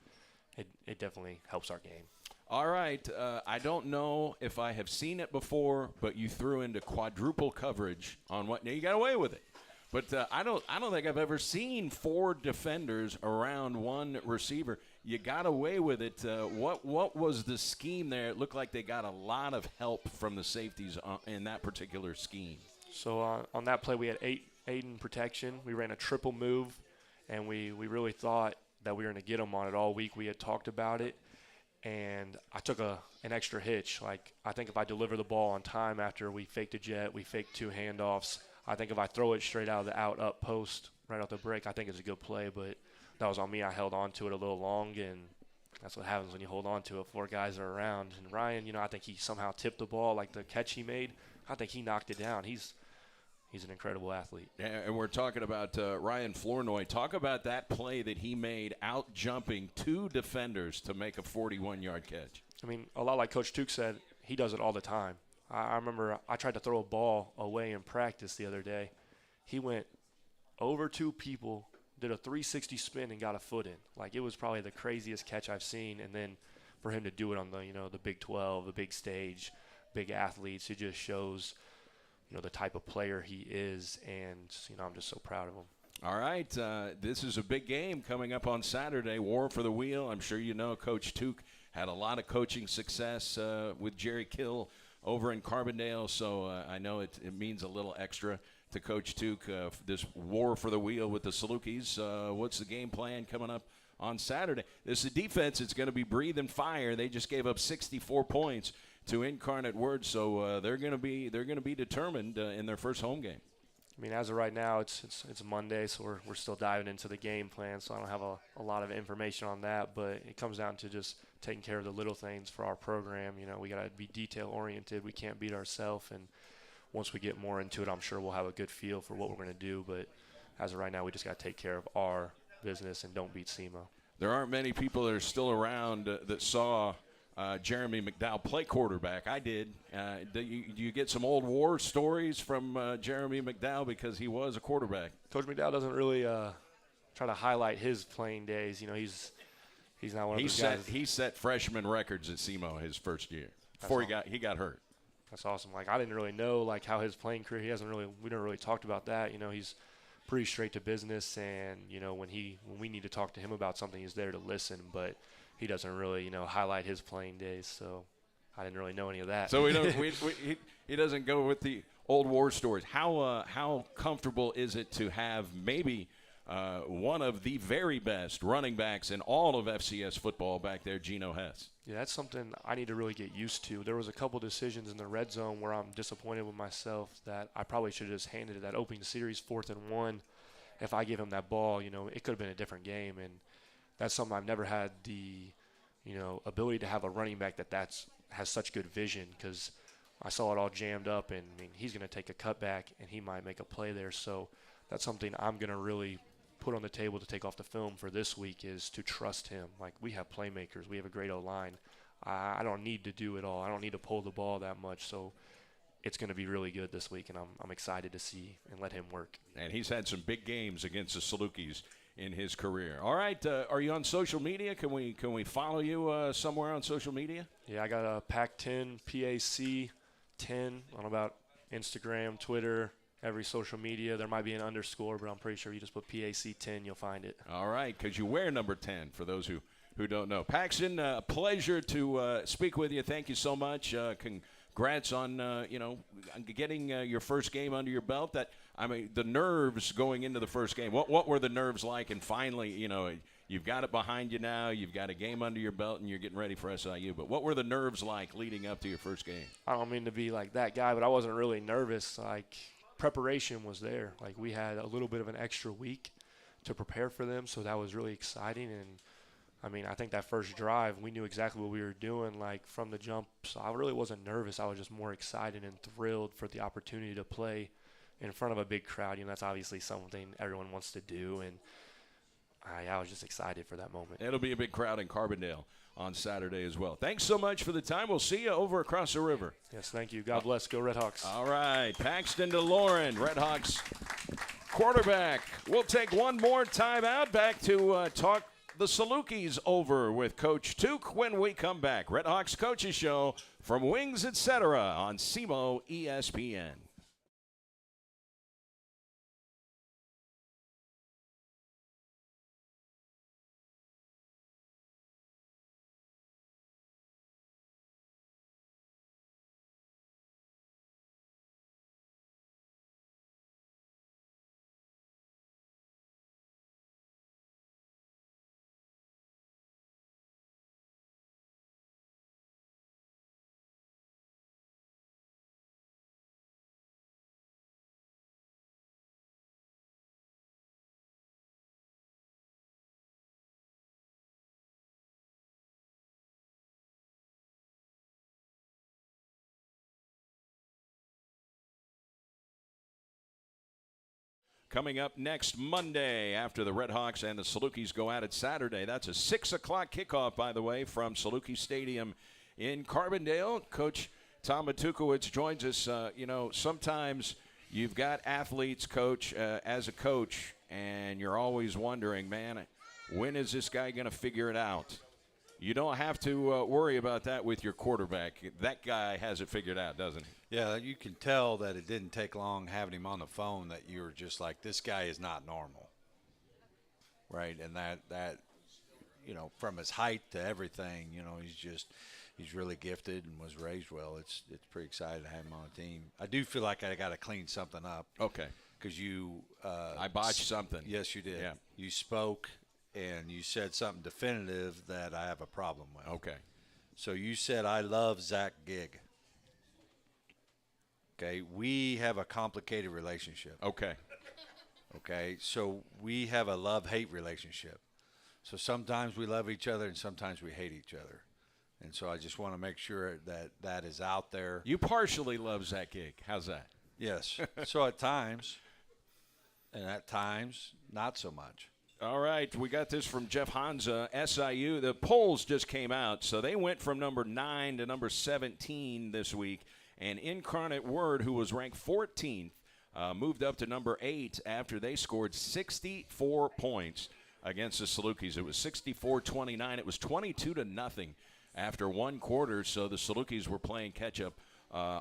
it definitely helps our game. All right. I don't know if I have seen it before, but you threw into quadruple coverage on what? Now, you got away with it. But I don't think I've ever seen 4 defenders around one receiver. You got away with it. What was the scheme there? It looked like they got a lot of help from the safeties in that particular scheme. So on that play, we had 8 in protection. We ran a triple move, and we really thought that we were going to get them on it all week. We had talked about it. And I took an extra hitch. Like, I think if I deliver the ball on time after we faked a jet, we faked 2 handoffs, I think if I throw it straight out of the up post, right off the break, I think it's a good play. But that was on me. I held on to it a little long, and that's what happens when you hold on to it. 4 guys are around. And Ryan, I think he somehow tipped the ball. Like, the catch he made, I think he knocked it down. He's an incredible athlete. Yeah, and we're talking about Ryan Flournoy. Talk about that play that he made, out-jumping 2 defenders to make a 41-yard catch. I mean, a lot like Coach Tuke said, he does it all the time. I remember I tried to throw a ball away in practice the other day. He went over 2 people, did a 360 spin, and got a foot in. Like, it was probably the craziest catch I've seen. And then for him to do it on the Big 12, the big stage, big athletes, it just shows – the type of player he is, and, I'm just so proud of him. All right, this is a big game coming up on Saturday, War for the Wheel. I'm sure Coach Tuke had a lot of coaching success with Jerry Kill over in Carbondale, so I know it means a little extra to Coach Tuke, this War for the Wheel with the Salukis. What's the game plan coming up on Saturday. This is a defense that's going to be breathing fire. They just gave up 64 points to Incarnate Word, so they're going to be determined in their first home game. I mean, as of right now, it's Monday, so we're still diving into the game plan, so I don't have a lot of information on that, but it comes down to just taking care of the little things for our program. You know, we got to be detail-oriented. We can't beat ourselves, and once we get more into it, I'm sure we'll have a good feel for what we're going to do, but as of right now, we just got to take care of our business and don't beat SEMO. There aren't many people that are still around that saw Jeremy McDowell play quarterback. I did. Do you get some old war stories from Jeremy McDowell because he was a quarterback? Coach McDowell doesn't really try to highlight his playing days. You know, he's not one of those guys. He set freshman records at SEMO his first year before he got hurt. That's awesome. Like, I didn't really know like how his playing career. We never really talked about that. You know, he's pretty straight to business, and you know when we need to talk to him about something, he's there to listen. But he doesn't really highlight his playing days. So I didn't really know any of that. So he doesn't go with the old war stories. How comfortable is it to have maybe one of the very best running backs in all of FCS football back there, Geno Hess? Yeah, that's something I need to really get used to. There was a couple decisions in the red zone where I'm disappointed with myself that I probably should have just handed it that opening series 4th and 1. If I give him that ball, it could have been a different game. And that's something I've never had the, ability to have a running back that has such good vision, because I saw it all jammed up, and I mean, he's going to take a cutback and he might make a play there. So that's something I'm going to really put on the table to take off the film for this week, is to trust him. Like, we have playmakers. We have a great O-line. I don't need to do it all. I don't need to pull the ball that much. So it's going to be really good this week, and I'm excited to see and let him work. And he's had some big games against the Salukis in his career. All right, are you on social media? Can we follow you somewhere on social media? Yeah, I got a PAC-10, PAC-10 on about Instagram, Twitter, every social media. There might be an underscore, but I'm pretty sure you just put PAC-10, you'll find it. All right, because you wear number 10, for those who don't know. Paxton, pleasure to speak with you. Thank you so much. Congrats on, getting your first game under your belt. The nerves going into the first game. What were the nerves like? And finally, you've got it behind you now. You've got a game under your belt, and you're getting ready for SIU. But what were the nerves like leading up to your first game? I don't mean to be like that guy, but I wasn't really nervous. Like, preparation was there. Like, we had a little bit of an extra week to prepare for them, so that was really exciting. And I mean, I think that first drive, we knew exactly what we were doing, like, from the jump. So I really wasn't nervous. I was just more excited and thrilled for the opportunity to play in front of a big crowd. That's obviously something everyone wants to do, and I was just excited for that moment. It'll be a big crowd in Carbondale on Saturday as well. Thanks so much for the time. We'll see you over across the river. Yes, thank you. God bless. Go Red Hawks. All right, Paxton Delorent, Red Hawks quarterback. We'll take one more time out, back to talk the Salukis over with Coach Took when we come back. Red Hawks Coaches Show from Wings Etc. on SEMO ESPN. Coming up next Monday after the Red Hawks and the Salukis go at it Saturday. That's a 6 o'clock kickoff, by the way, from Saluki Stadium in Carbondale. Coach Tom Matukowicz joins us. Sometimes you've got athletes, Coach, as a coach, and you're always wondering, man, when is this guy going to figure it out? You don't have to worry about that with your quarterback. That guy has it figured out, doesn't he? Yeah, you can tell that it didn't take long having him on the phone that you were just like, this guy is not normal, right? And that from his height to everything, he's really gifted and was raised well. It's pretty exciting to have him on the team. I do feel like I got to clean something up. Okay. Because I botched something. Yes, you did. Yeah. You spoke and you said something definitive that I have a problem with. Okay. So you said, I love Zach Gigg. Okay, we have a complicated relationship. Okay. Okay, so we have a love-hate relationship. So sometimes we love each other and sometimes we hate each other. And so I just want to make sure that that is out there. You partially love Zach Gigg. How's that? Yes. So at times, and at times, not so much. All right, we got this from Jeff Hansa, SIU. The polls just came out, so they went from number 9 to number 17 this week. And Incarnate Word, who was ranked 14th, moved up to number 8 after they scored 64 points against the Salukis. It was 64-29. It was 22-0 after one quarter, so the Salukis were playing catch-up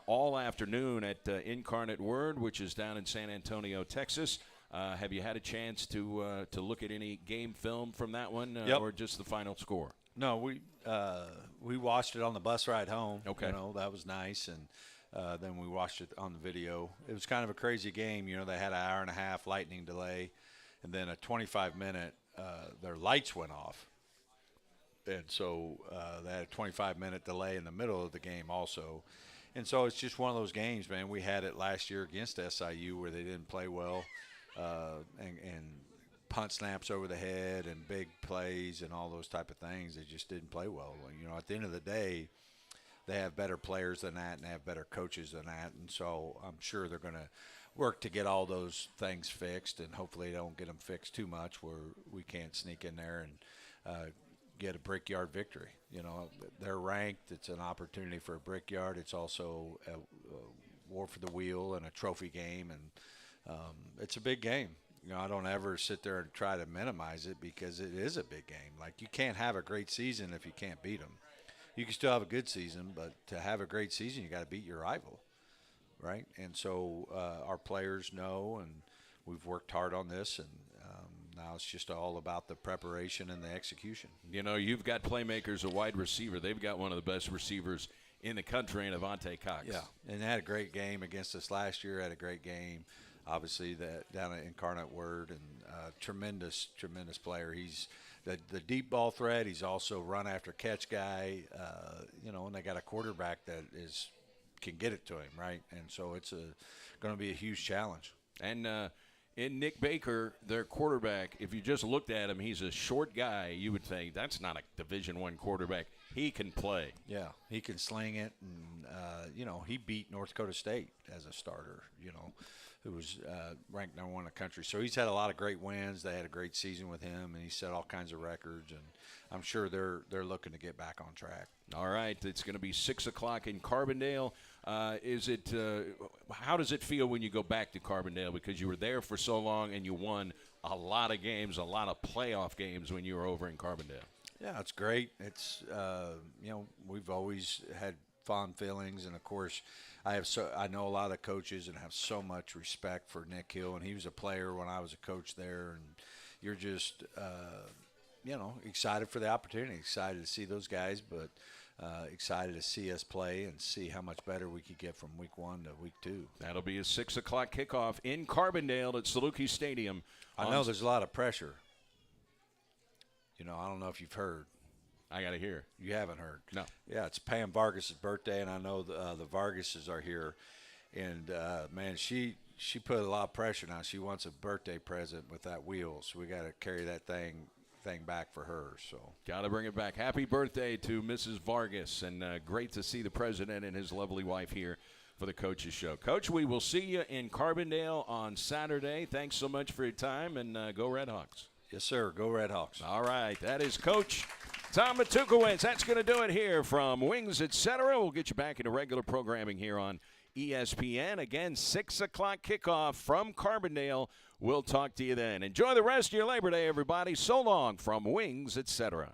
all afternoon at Incarnate Word, which is down in San Antonio, Texas. Have you had a chance to look at any game film from that one, Yep. or just the final score? No, we watched it on the bus ride home. Okay. You know, that was nice, and then we watched it on the video. It was kind of a crazy game. You know, they had an hour and a half lightning delay, and then a 25-minute, their lights went off. And so they had a 25-minute delay in the middle of the game also. And so it's just one of those games, man. We had it last year against SIU where they didn't play well, and punt snaps over the head and big plays and all those type of things. They just didn't play well. You know, at the end of the day, they have better players than that and they have better coaches than that. And so I'm sure they're going to work to get all those things fixed, and hopefully they don't get them fixed too much where we can't sneak in there and get a brickyard victory. You know, they're ranked. It's an opportunity for a brickyard. It's also a war for the wheel and a trophy game, and it's a big game. You know, I don't ever sit there and try to minimize it because it is a big game. Like, you can't have a great season if you can't beat them. You can still have a good season, but to have a great season, you got to beat your rival, right? And so our players know, and we've worked hard on this, and now it's just all about the preparation and the execution. You know, you've got playmakers, a wide receiver. They've got one of the best receivers in the country, in Avante Cox. Yeah, and they had a great game against us last year. Had a great game, obviously, down at Incarnate Word, and tremendous player. He's the deep ball threat. He's also run after catch guy. You know, and they got a quarterback that can get it to him, right? And so it's going to be a huge challenge. And in Nick Baker, their quarterback, if you just looked at him, he's a short guy. You would think that's not a Division I quarterback. He can play. Yeah, he can sling it, and you know, he beat North Dakota State as a starter. You know, who was ranked #1 in the country. So he's had a lot of great wins. They had a great season with him, and he set all kinds of records. And I'm sure they're looking to get back on track. All right, it's going to be 6 o'clock in Carbondale. How does it feel when you go back to Carbondale? Because you were there for so long and you won a lot of games, a lot of playoff games when you were over in Carbondale. Yeah, it's great. It's you know, we've always had fond feelings, and of course, I know a lot of the coaches and have so much respect for Nick Hill, and he was a player when I was a coach there, and you're just you know, excited for the opportunity, excited to see those guys, but excited to see us play and see how much better we could get from week 1 to week 2. That'll be a 6 o'clock kickoff in Carbondale at Saluki Stadium. I know there's a lot of pressure. You know, I don't know if you've heard. I got to hear. You haven't heard? No. Yeah, it's Pam Vargas' birthday, and I know the Vargases are here. And, man, she put a lot of pressure now. She wants a birthday present with that wheel, so we got to carry that thing back for her. So got to bring it back. Happy birthday to Mrs. Vargas, and great to see the president and his lovely wife here for the Coaches Show. Coach, we will see you in Carbondale on Saturday. Thanks so much for your time, and go Red Hawks. Yes, sir. Go Red Hawks. All right. That is Coach Tom Matukowicz. That's going to do it here from Wings, Etc. We'll get you back into regular programming here on ESPN. Again, 6 o'clock kickoff from Carbondale. We'll talk to you then. Enjoy the rest of your Labor Day, everybody. So long from Wings, Etc.